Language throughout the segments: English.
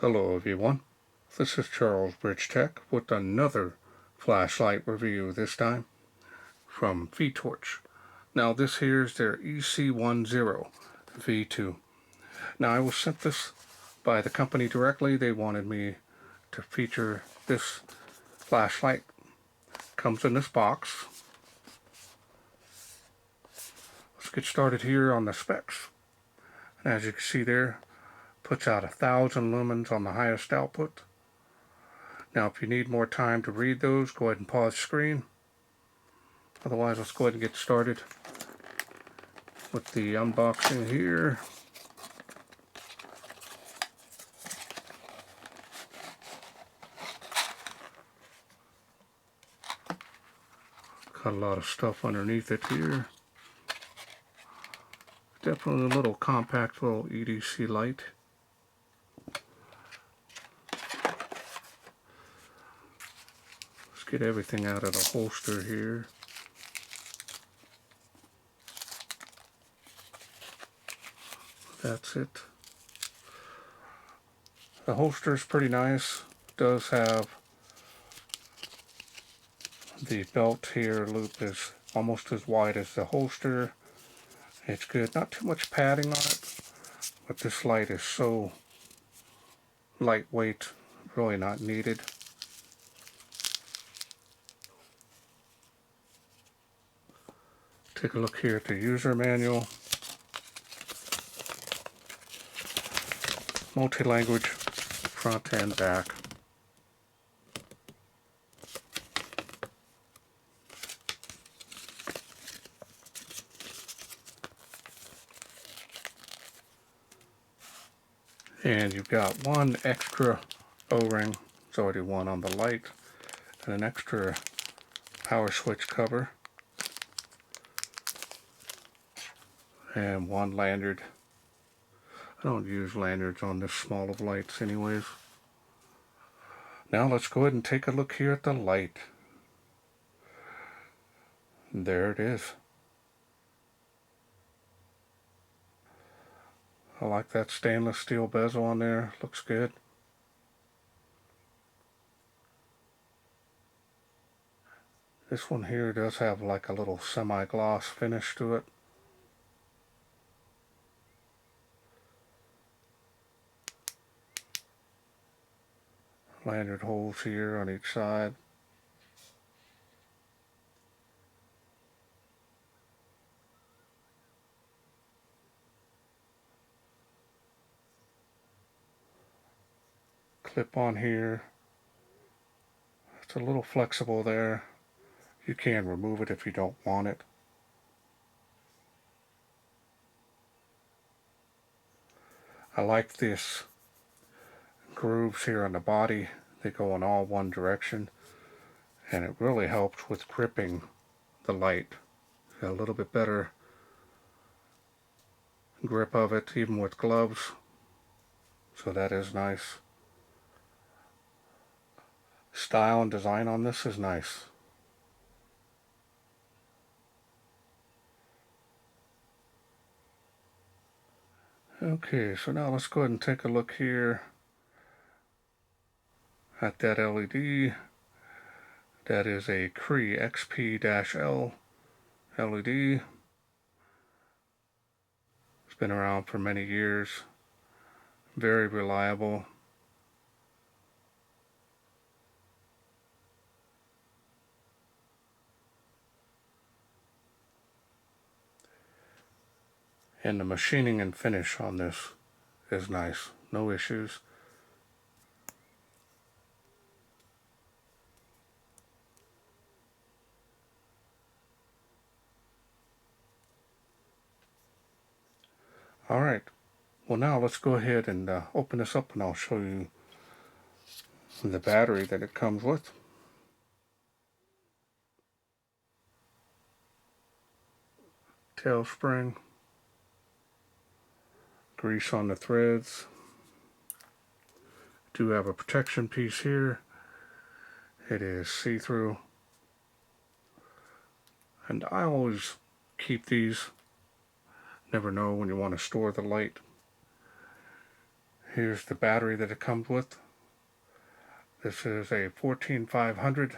Hello everyone, this is Charles BridgTec with another flashlight review, this time from FiTORCH. Now this here is their EC10 V2. Now I was sent this by the company directly. They wanted me to feature this flashlight. Comes in this box. Let's get started here on the specs. As you can see there, puts out 1,000 lumens on the highest output. Now if you need more time to read those, go ahead and pause the screen. Otherwise, let's go ahead and get started with the unboxing here. Got a lot of stuff underneath it here. Definitely a little compact little EDC light. Let's get everything out of the holster here. That's it. The holster is pretty nice. It does have the belt here. Loop is almost as wide as the holster. It's good. Not too much padding on it, but this light is so lightweight, really not needed. Take a look here at the user manual. Multi-language, front and back. And you've got one extra O-ring. There's already one on the light, and an extra power switch cover, and one lanyard. I don't use lanyards on this small of lights anyways. Now let's go ahead and take a look here at the light. There it is. I like that stainless steel bezel on there. Looks good. This one here does have like a little semi-gloss finish to it. Lanyard holes here on each side. Clip on here. It's a little flexible there. You can remove it if you don't want it. I like this grooves here on the body. They go in all one direction, and it really helps with gripping the light. Got a little bit better grip of it even with gloves, so that is nice. Style and design on this is nice. Okay, so now let's go ahead and take a look here at that LED. That is a Cree XP-L LED. It's been around for many years. Very reliable. And the machining and finish on this is nice. No issues. Alright, well now let's go ahead and open this up, and I'll show you the battery that it comes with. Tail spring. Grease on the threads. Do have a protection piece here. It is see-through. And I always keep these. Never know when you want to store the light. Here's the battery that it comes with. This is a 14500,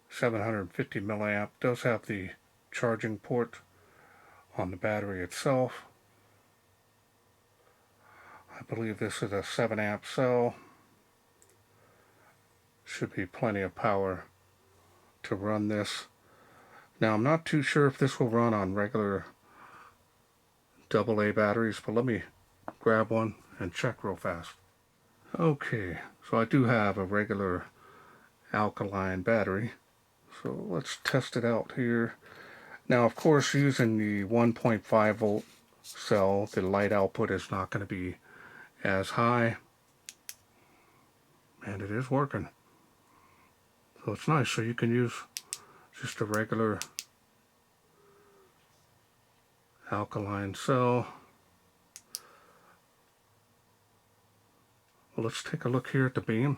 750 milliamp. Does have the charging port on the battery itself. I believe this is a 7 amp cell. Should be plenty of power to run this. Now I'm not too sure if this will run on regular AA batteries, but let me grab one and check real fast. Okay, so I do have a regular alkaline battery, so let's test it out here. Now of course, using the 1.5 volt cell, the light output is not going to be as high, and it is working, so it's nice. So you can use just a regular alkaline cell. Well, let's take a look here at the beam.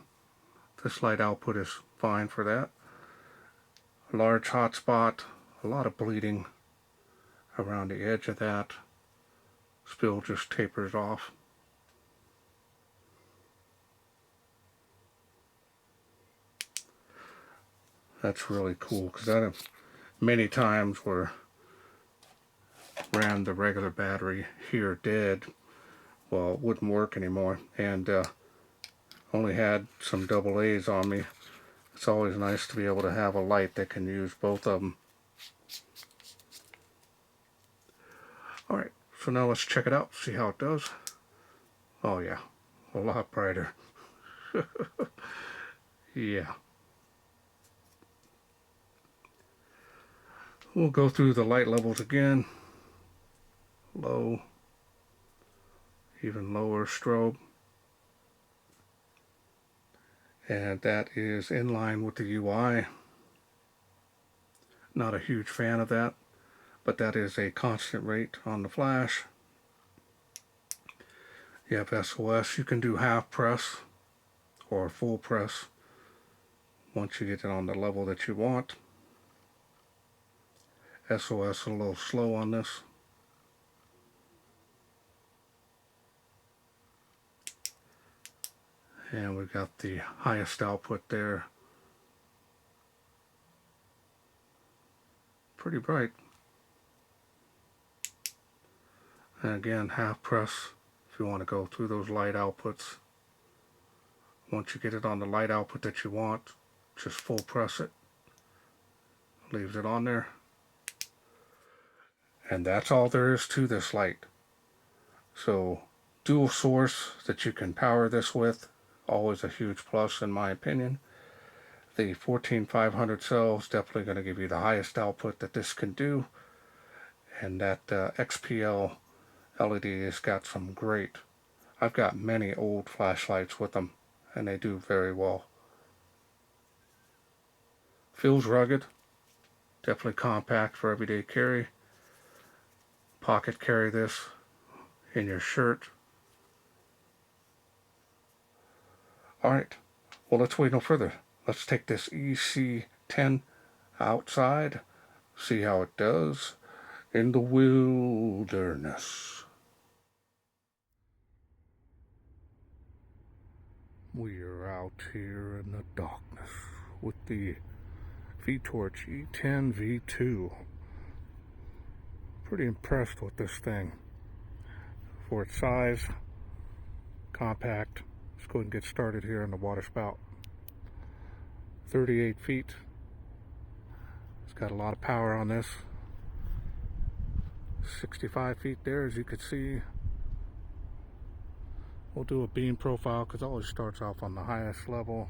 This light output is fine for that. A large hot spot, a lot of bleeding around the edge of that. Spill just tapers off. That's really cool, because I have many times where ran the regular battery here dead. Well, it wouldn't work anymore, and only had some AA's on me. It's always nice to be able to have a light that can use both of them. Alright, so now let's check it out, see how it does. Oh yeah, a lot brighter. Yeah. We'll go through the light levels again. Low, even lower strobe. And that is in line with the UI. Not a huge fan of that, but that is a constant rate on the flash. You have SOS. You can do half press or full press once you get it on the level that you want. SOS a little slow on this. And we've got the highest output there. Pretty bright. And again, half press if you want to go through those light outputs. Once you get it on the light output that you want, just full press it. Leaves it on there. And that's all there is to this light. So dual source that you can power this with, always a huge plus in my opinion. The 14500 cell is definitely going to give you the highest output that this can do. And that XPL LED has got some great, I've got many old flashlights with them, and they do very well. Feels rugged, definitely compact for everyday carry. Pocket carry this in your shirt. Alright, well, let's wait no further. Let's take this EC10 outside, see how it does in the wilderness. We are out here in the darkness with the FiTORCH EC10 V2. Pretty impressed with this thing. For its size, compact. Let's go ahead and get started here in the water spout. 38 feet. It's got a lot of power on this. 65 feet there, as you can see. We'll do a beam profile because it always starts off on the highest level.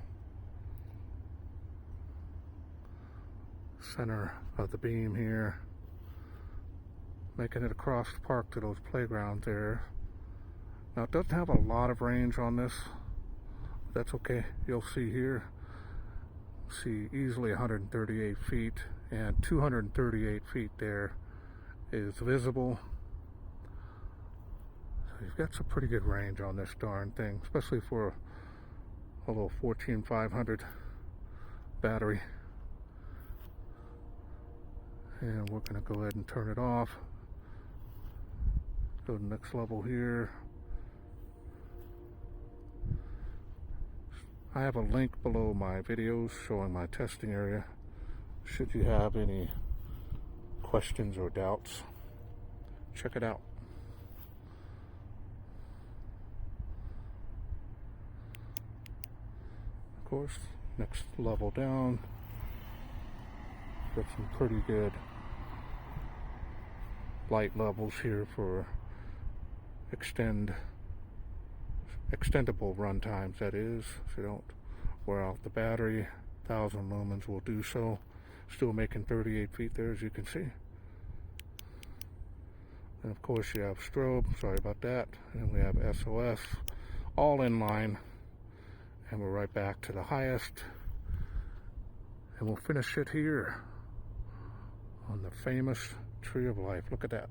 Center of the beam here. Making it across the park to those playgrounds there. Now it doesn't have a lot of range on this. That's okay. You'll see here. See easily 138 feet, and 238 feet there is visible. So you've got some pretty good range on this darn thing, especially for a little 14500 battery. And we're going to go ahead and turn it off. Go to the next level here. I have a link below my videos showing my testing area. Should you have any questions or doubts, check it out. Of course, next level down, got some pretty good light levels here for extendable run times, that is, so you don't wear out the battery. 1000 lumens will do so. Still making 38 feet there, as you can see. And of course you have strobe, sorry about that, and we have SOS, all in line. And we're right back to the highest, and we'll finish it here on the famous Tree of Life. Look at that.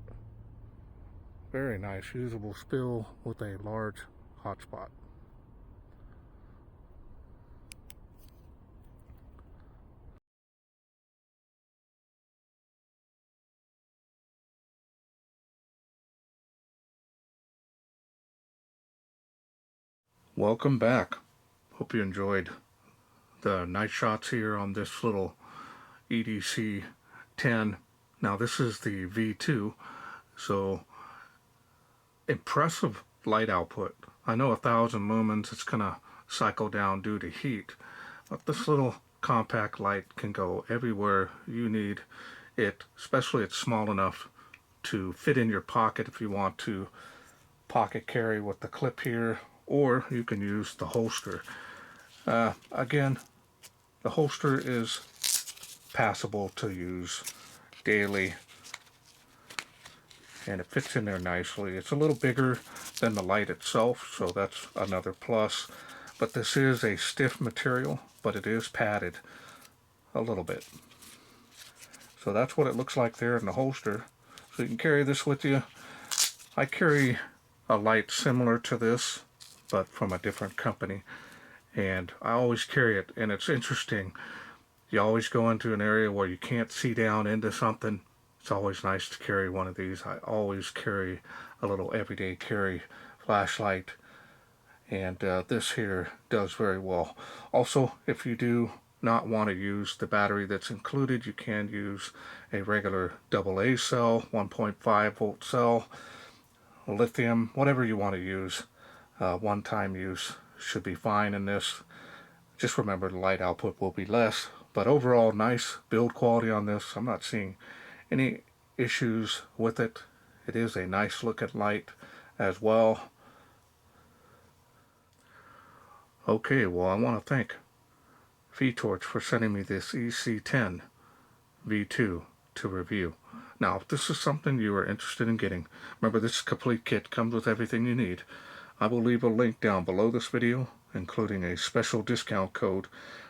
Very nice, usable spill with a large hotspot. Welcome back. Hope you enjoyed the night shots here on this little EDC 10. Now this is the V2, so impressive light output. I know 1000 lumens, it's gonna cycle down due to heat, but this little compact light can go everywhere you need it, especially it's small enough to fit in your pocket if you want to pocket carry with the clip here, or you can use the holster. Again, the holster is passable to use daily, and it fits in there nicely. It's a little bigger than the light itself, so that's another plus. But this is a stiff material, but it is padded a little bit. So that's what it looks like there in the holster. So you can carry this with you. I carry a light similar to this, but from a different company, and I always carry it. And it's interesting, you always go into an area where you can't see down into something. It's always nice to carry one of these. I always carry a little everyday carry flashlight, and this here does very well. Also, if you do not want to use the battery that's included, you can use a regular AA cell, 1.5 volt cell, lithium, whatever you want to use. One-time use should be fine in this. Just remember the light output will be less, but overall nice build quality on this. I'm not seeing any issues with it. It is a nice looking light as well. Okay, well, I want to thank FiTORCH for sending me this EC10 V2 to review. Now, if this is something you are interested in getting, remember this complete kit comes with everything you need. I will leave a link down below this video, including a special discount code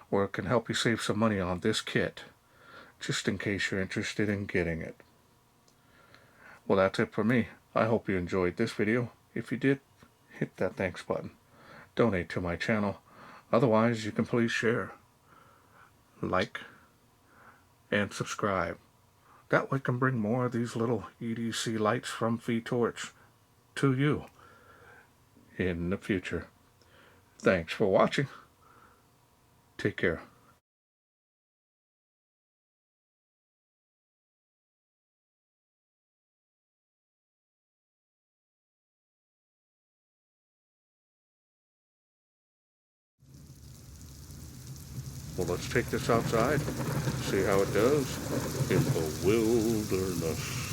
where it can help you save some money on this kit, just in case you're interested in getting it. Well, that's it for me. I hope you enjoyed this video. If you did, hit that thanks button. Donate to my channel. Otherwise, you can please share, like, and subscribe. That way I can bring more of these little EDC lights from FiTORCH to you in the future. Thanks for watching. Take care. Well, let's take this outside, see how it does in the wilderness.